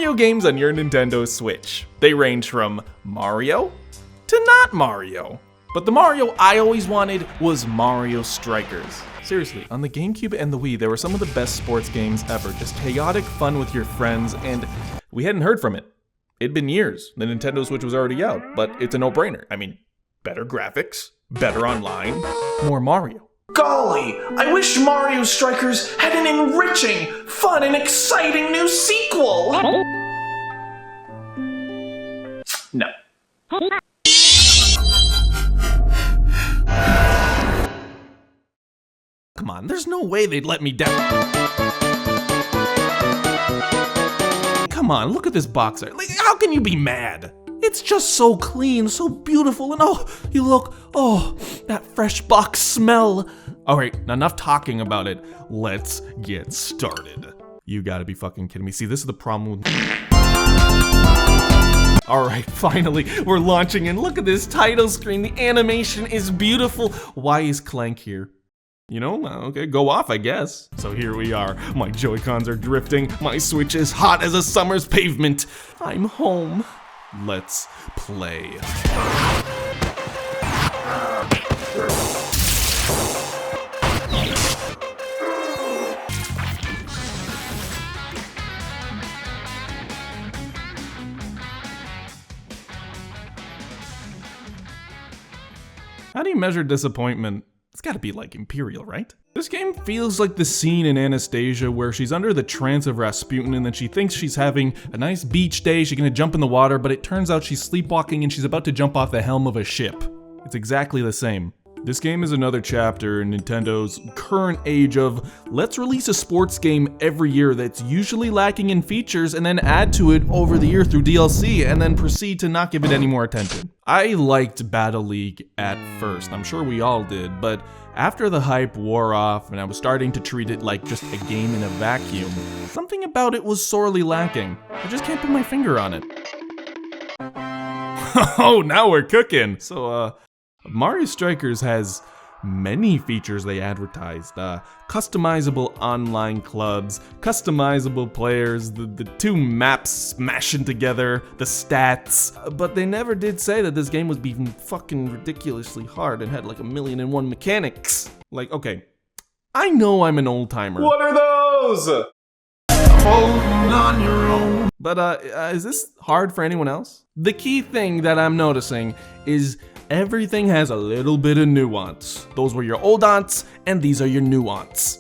video games on your Nintendo Switch. They range from Mario to not Mario. But the Mario I always wanted was Mario Strikers. Seriously, on the GameCube and the Wii, they were some of the best sports games ever. Just chaotic fun with your friends, and we hadn't heard from it. It'd been years. The Nintendo Switch was already out, but it's a no-brainer. I mean, better graphics, better online, more Mario. Golly, I wish Mario Strikers had an enriching, fun, and exciting new sequel! No. Come on, there's no way they'd let me down. Come on, look at this box art. Like, how can you be mad? It's just so clean, so beautiful, and that fresh box smell. All right, now enough talking about it. Let's get started. You gotta be fucking kidding me. See, this is the problem with... All right, finally, we're launching, and look at this title screen. The animation is beautiful. Why is Clank here? You know, okay, go off, I guess. So here we are. My Joy-Cons are drifting. My Switch is hot as a summer's pavement. I'm home. Let's play. How do you measure disappointment? It's gotta be like Imperial, right? This game feels like the scene in Anastasia where she's under the trance of Rasputin and then she thinks she's having a nice beach day, she's gonna jump in the water, but it turns out she's sleepwalking and she's about to jump off the helm of a ship. It's exactly the same. This game is another chapter in Nintendo's current age of, let's release a sports game every year that's usually lacking in features and then add to it over the year through DLC and then proceed to not give it any more attention. I liked Battle League at first, I'm sure we all did, but after the hype wore off and I was starting to treat it like just a game in a vacuum, something about it was sorely lacking. I just can't put my finger on it. Oh, now we're cooking! So, Mario Strikers has many features they advertised. Customizable online clubs, customizable players, the two maps smashing together, the stats. But they never did say that this game was being fucking ridiculously hard and had like 1,000,001 mechanics. Like, okay, I know I'm an old timer. What are those? Holding on your own. But is this hard for anyone else? The key thing that I'm noticing is everything has a little bit of nuance. Those were your old aunts, and these are your new aunts.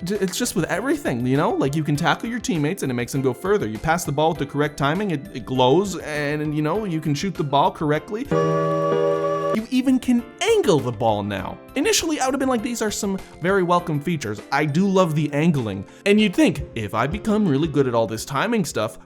It's just with everything, you know? Like, you can tackle your teammates and it makes them go further. You pass the ball with the correct timing, it glows, and you know, you can shoot the ball correctly. You even can angle the ball now. Initially, I would have been like, these are some very welcome features. I do love the angling. And you'd think, if I become really good at all this timing stuff,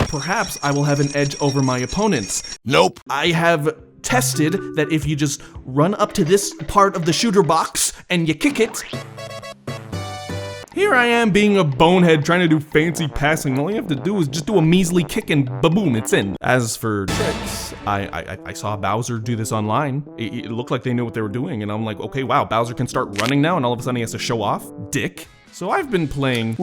perhaps I will have an edge over my opponents. Nope. I have tested that if you just run up to this part of the shooter box and you kick it. Here I am being a bonehead trying to do fancy passing. All you have to do is just do a measly kick and ba-boom, it's in. As for tricks, I saw Bowser do this online. It looked like they knew what they were doing and I'm like, okay, wow, Bowser can start running now and all of a sudden he has to show off? Dick. So I've been playing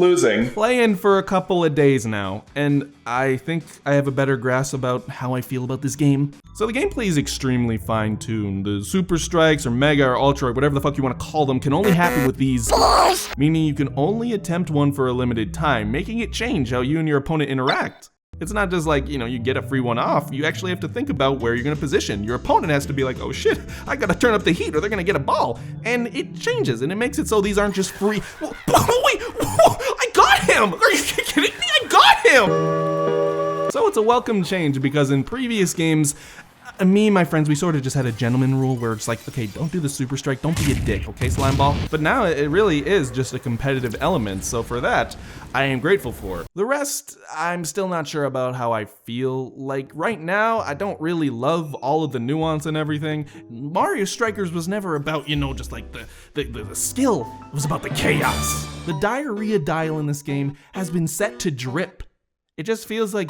for a couple of days now, and I think I have a better grasp about how I feel about this game. So the gameplay is extremely fine-tuned. The Super Strikes or Mega or Ultra or whatever the fuck you want to call them can only happen with these, meaning you can only attempt one for a limited time, making it change how you and your opponent interact. It's not just like, you know, you get a free one off, you actually have to think about where you're gonna position. Your opponent has to be like, oh shit, I gotta turn up the heat or they're gonna get a ball. And it changes, and it makes it so these aren't just free. Wait, I got him! Are you kidding me? I got him! So it's a welcome change because in previous games, me and my friends, we sort of just had a gentleman rule where it's like, okay, don't do the super strike, don't be a dick, okay, slime ball? But now it really is just a competitive element, so for that, I am grateful for. The rest, I'm still not sure about how I feel. Like, right now, I don't really love all of the nuance and everything. Mario Strikers was never about, you know, just like the skill. It was about the chaos. The diarrhea dial in this game has been set to drip. It just feels like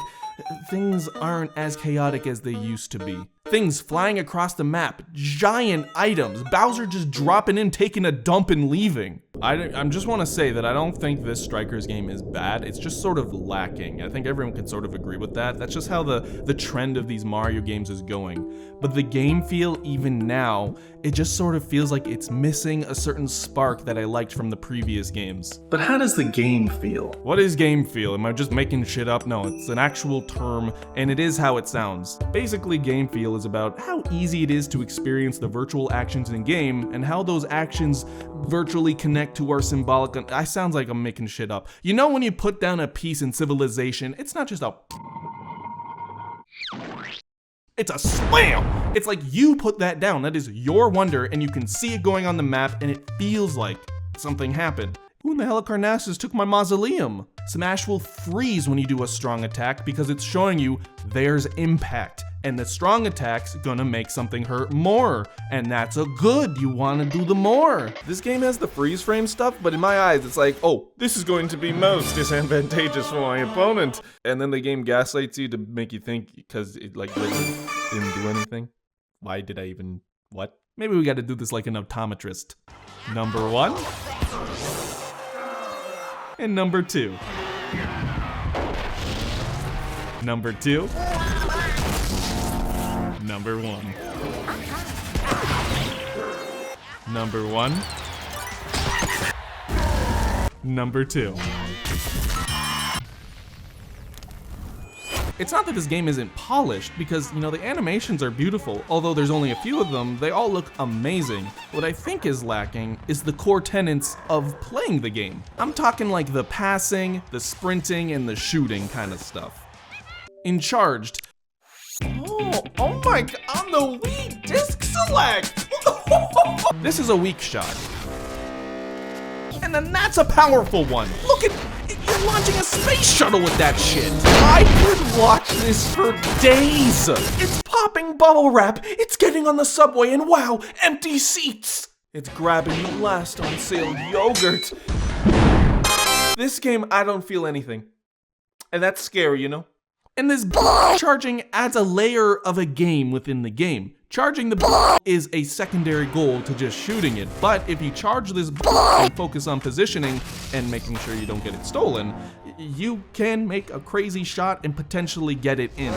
things aren't as chaotic as they used to be. Things flying across the map, giant items, Bowser just dropping in, taking a dump and leaving. I just want to say that I don't think this Strikers game is bad. It's just sort of lacking. I think everyone can sort of agree with that. That's just how the trend of these Mario games is going. But the game feel, even now, it just sort of feels like it's missing a certain spark that I liked from the previous games. But how does the game feel? What is game feel? Am I just making shit up? No, it's an actual term, and it is how it sounds. Basically, game feel is about how easy it is to experience the virtual actions in game, and how those actions virtually connect to our symbolic. I sounds like I'm making shit up. You know when you put down a piece in Civilization, it's not just a. It's a slam! It's like you put that down. That is your wonder, and you can see it going on the map, and it feels like something happened. Who in the hell of Carnassus took my mausoleum? Smash will freeze when you do a strong attack because it's showing you there's impact. And the strong attack's gonna make something hurt more. And that's a good, you wanna do the more. This game has the freeze frame stuff, but in my eyes it's like, oh, this is going to be most disadvantageous for my opponent. And then the game gaslights you to make you think, because it like didn't do anything. Why did I even, what? Maybe we gotta do this like an optometrist. Number 1. And number 2. Number 2. Number 1. Number 1. Number 2. It's not that this game isn't polished, because, you know, the animations are beautiful. Although there's only a few of them, they all look amazing. What I think is lacking is the core tenets of playing the game. I'm talking like the passing, the sprinting, and the shooting kind of stuff. In Charged. Oh my god, on the Wii Disc Select! This is a weak shot. And then that's a powerful one. Look at, you're launching a space shuttle with that shit. I could watch this for days. It's popping bubble wrap, it's getting on the subway, and wow, empty seats. It's grabbing the last on sale yogurt. This game, I don't feel anything. And that's scary, you know? And this charging adds a layer of a game within the game. Charging the is a secondary goal to just shooting it, but if you charge this and focus on positioning and making sure you don't get it stolen, you can make a crazy shot and potentially get it in.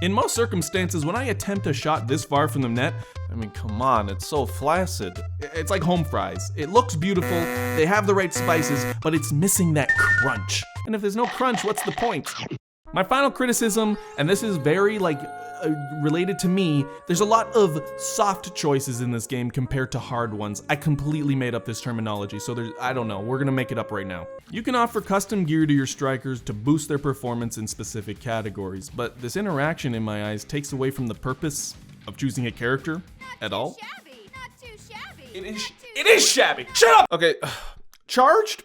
In most circumstances, when I attempt a shot this far from the net, I mean, come on, it's so flaccid. It's like home fries. It looks beautiful, they have the right spices, but it's missing that crunch. And if there's no crunch, what's the point? My final criticism, and this is very related to me, there's a lot of soft choices in this game compared to hard ones. I completely made up this terminology, so I don't know, we're gonna make it up right now. You can offer custom gear to your strikers to boost their performance in specific categories, but this interaction in my eyes takes away from the purpose of choosing a character at all. Not too shabby. It is shabby. Shut up! Okay, Charged?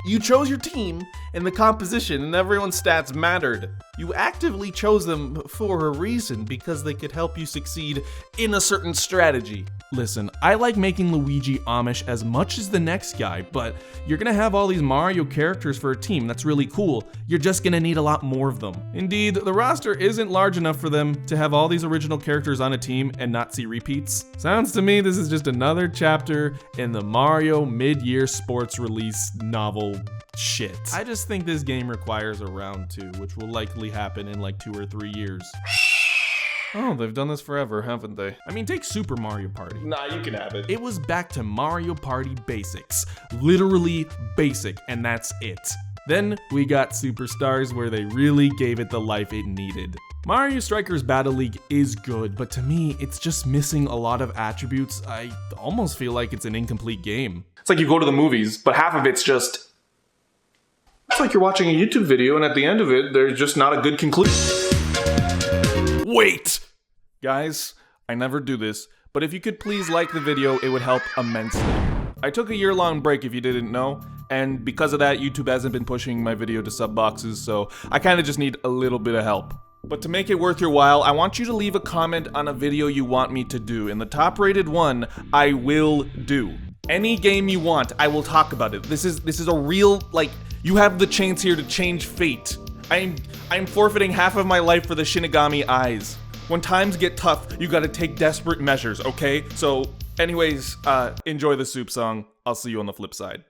You chose your team and the composition, and everyone's stats mattered. You actively chose them for a reason, because they could help you succeed in a certain strategy. Listen, I like making Luigi Amish as much as the next guy, but you're gonna have all these Mario characters for a team, that's really cool. You're just gonna need a lot more of them. Indeed, the roster isn't large enough for them to have all these original characters on a team and not see repeats. Sounds to me this is just another chapter in the Mario mid-year sports release novel shit. I just think this game requires a round 2, which will likely happen in like 2 or 3 years. Oh, they've done this forever, haven't they? I mean, take Super Mario Party. Nah, you can have it. It was back to Mario Party basics. Literally basic, and that's it. Then we got Superstars, where they really gave it the life it needed. Mario Strikers Battle League is good, but to me, it's just missing a lot of attributes. I almost feel like it's an incomplete game. It's like you go to the movies, but half of it's just... It's like you're watching a YouTube video, and at the end of it, there's just not a good conclusion. Wait! Guys, I never do this, but if you could please like the video, it would help immensely. I took a year-long break, if you didn't know, and because of that, YouTube hasn't been pushing my video to sub boxes, so I kinda just need a little bit of help. But to make it worth your while, I want you to leave a comment on a video you want me to do, and the top-rated one, I will do. Any game you want, I will talk about it. This is a real, like, you have the chance here to change fate. I'm forfeiting half of my life for the Shinigami eyes. When times get tough, you gotta take desperate measures, okay? So, Anyways, enjoy the soup song. I'll see you on the flip side.